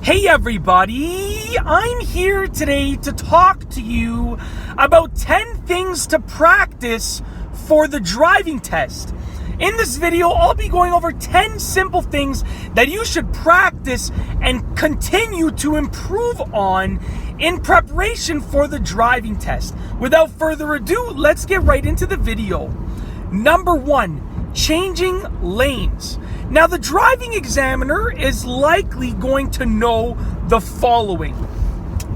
Hey everybody, I'm here today to talk to you about 10 things to practice for the driving test. In this video, I'll be going over 10 simple things that you should practice and continue to improve on in preparation for the driving test. Without further ado, let's get right into the video. Number 1, changing lanes. Now, the driving examiner is likely going to know the following.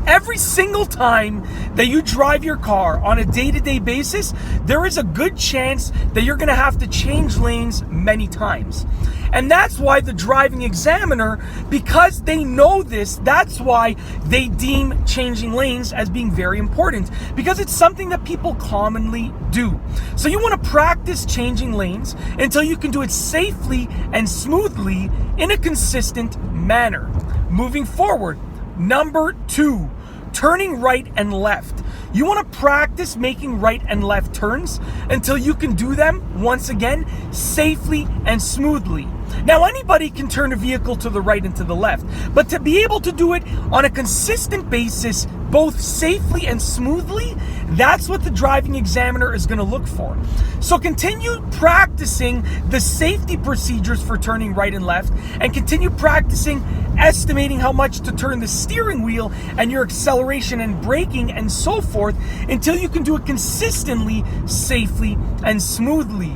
Every single time that you drive your car on a day-to-day basis, there is a good chance that you're going to have to change lanes many times. And that's why the driving examiner, because they know this, that's why they deem changing lanes as being very important, because it's something that people commonly do. So you want to practice changing lanes until you can do it safely and smoothly in a consistent manner. Moving forward, number 2, turning right and left. You want to practice making right and left turns until you can do them, once again, safely and smoothly. Now, anybody can turn a vehicle to the right and to the left, but to be able to do it on a consistent basis, both safely and smoothly, that's what the driving examiner is going to look for. So continue practicing the safety procedures for turning right and left, and continue practicing estimating how much to turn the steering wheel and your acceleration and braking and so forth until you can do it consistently, safely, and smoothly.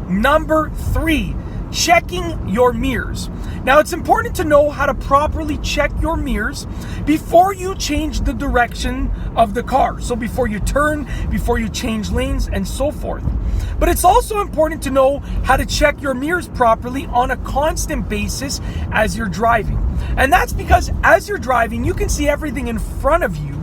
Number 3, checking your mirrors. Now, it's important to know how to properly check your mirrors before you change the direction of the car. So before you turn, before you change lanes, and so forth. But it's also important to know how to check your mirrors properly on a constant basis as you're driving. And that's because as you're driving, you can see everything in front of you,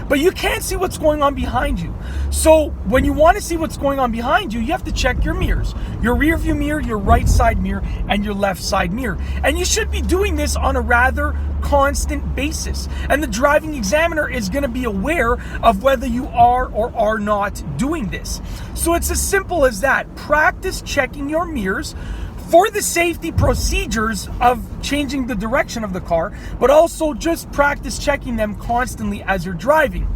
but you can't see what's going on behind you. So when you want to see what's going on behind you, you have to check your mirrors. Your rear view mirror, your right side mirror, and your left side mirror. And you should be doing this on a rather constant basis. And the driving examiner is going to be aware of whether you are or are not doing this. So it's as simple as that. Practice checking your mirrors for the safety procedures of changing the direction of the car, but also just practice checking them constantly as you're driving.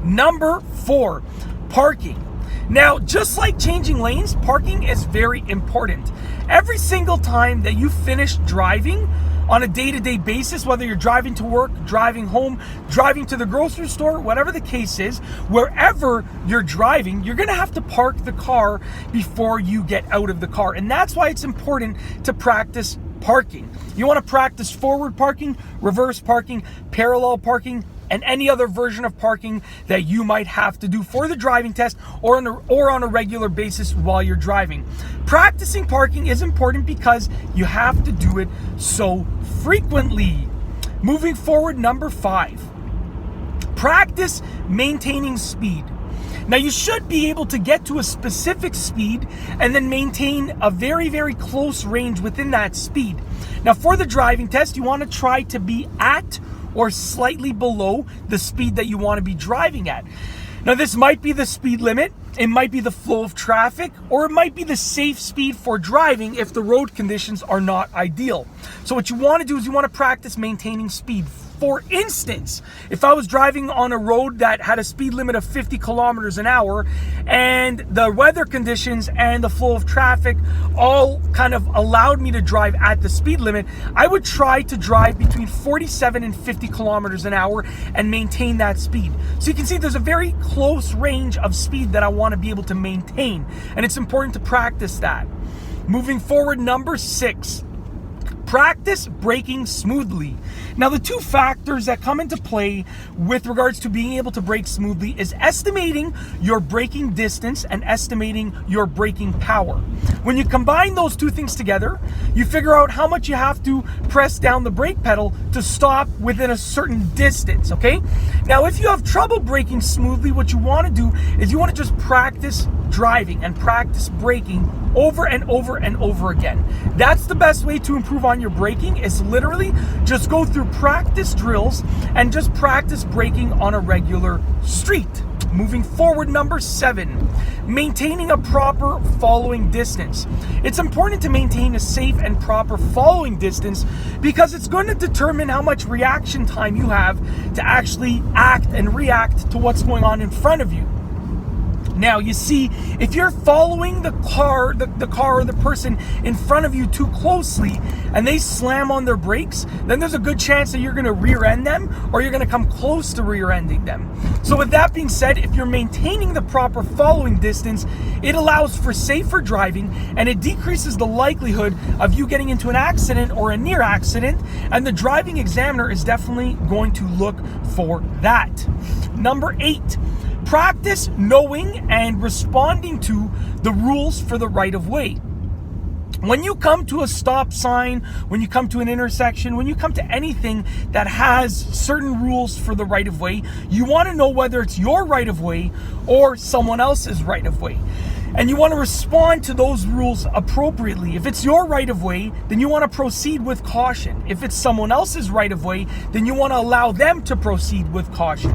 Number 4, parking. Now, just like changing lanes, parking is very important. Every single time that you finish driving on a day-to-day basis, whether you're driving to work, driving home, driving to the grocery store, whatever the case is, wherever you're driving, you're going to have to park the car before you get out of the car. And that's why it's important to practice parking. You want to practice forward parking, reverse parking, parallel parking, and any other version of parking that you might have to do for the driving test or on a regular basis while you're driving. Practicing parking is important because you have to do it so frequently. Moving forward, number 5, practice maintaining speed. Now, you should be able to get to a specific speed and then maintain a very, very close range within that speed. Now, for the driving test, you want to try to be at or slightly below the speed that you want to be driving at. Now, this might be the speed limit, it might be the flow of traffic, or it might be the safe speed for driving if the road conditions are not ideal. So what you want to do is you want to practice maintaining speed. For instance, if I was driving on a road that had a speed limit of 50 kilometers an hour and the weather conditions and the flow of traffic all kind of allowed me to drive at the speed limit, I would try to drive between 47 and 50 kilometers an hour and maintain that speed. So you can see there's a very close range of speed that I want to be able to maintain, and it's important to practice that. Moving forward, number 6. Practice braking smoothly. Now, the 2 factors that come into play with regards to being able to brake smoothly is estimating your braking distance and estimating your braking power. When you combine those 2 things together, you figure out how much you have to press down the brake pedal to stop within a certain distance, okay? Now, if you have trouble braking smoothly, what you want to do is you want to just practice driving and practice braking over and over and over again. That's the best way to improve on your braking, is literally just go through practice drills and just practice braking on a regular street. Moving forward, number 7, maintaining a proper following distance. It's important to maintain a safe and proper following distance because it's going to determine how much reaction time you have to actually act and react to what's going on in front of you. Now, you see, if you're following the car or the person in front of you too closely and they slam on their brakes, then there's a good chance that you're going to rear end them or you're going to come close to rear ending them. So with that being said, if you're maintaining the proper following distance, it allows for safer driving and it decreases the likelihood of you getting into an accident or a near accident, and the driving examiner is definitely going to look for that. Number 8, practice knowing and responding to the rules for the right-of-way. When you come to a stop sign, when you come to an intersection, when you come to anything that has certain rules for the right-of-way, you want to know whether it's your right-of-way or someone else's right-of-way. And you want to respond to those rules appropriately. If it's your right-of-way, then you want to proceed with caution. If it's someone else's right-of-way, then you want to allow them to proceed with caution.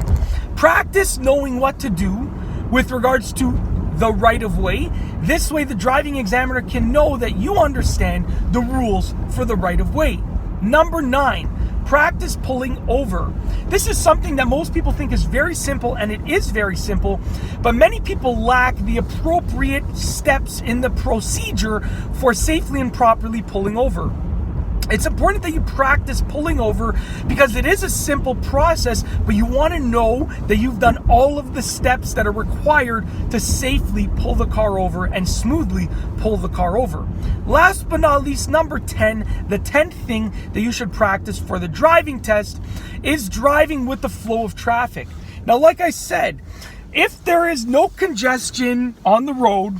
Practice knowing what to do with regards to the right-of-way. This way, the driving examiner can know that you understand the rules for the right-of-way. Number 9, practice pulling over. This is something that most people think is very simple, and it is very simple, but many people lack the appropriate steps in the procedure for safely and properly pulling over. It's important that you practice pulling over because it is a simple process, but you want to know that you've done all of the steps that are required to safely pull the car over and smoothly pull the car over. Last but not least, number 10, the 10th thing that you should practice for the driving test is driving with the flow of traffic. Now, like I said, if there is no congestion on the road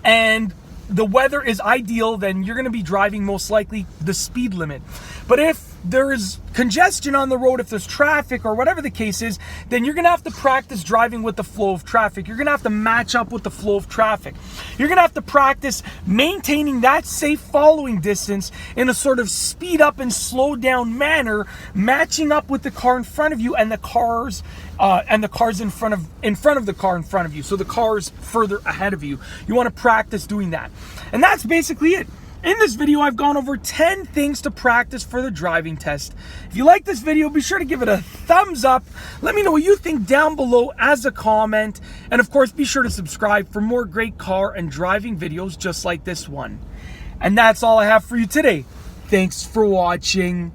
and the weather is ideal, then you're going to be driving most likely the speed limit. But if there is congestion on the road, if there's traffic or whatever the case is, then you're going to have to practice driving with the flow of traffic. You're going to have to match up with the flow of traffic. You're going to have to practice maintaining that safe following distance in a sort of speed up and slow down manner, matching up with the car in front of you and the cars in front of the car in front of you. So the car's further ahead of you. You want to practice doing that. And that's basically it. In this video, I've gone over 10 things to practice for the driving test. If you like this video, be sure to give it a thumbs up. Let me know what you think down below as a comment. And of course, be sure to subscribe for more great car and driving videos just like this one. And that's all I have for you today. Thanks for watching.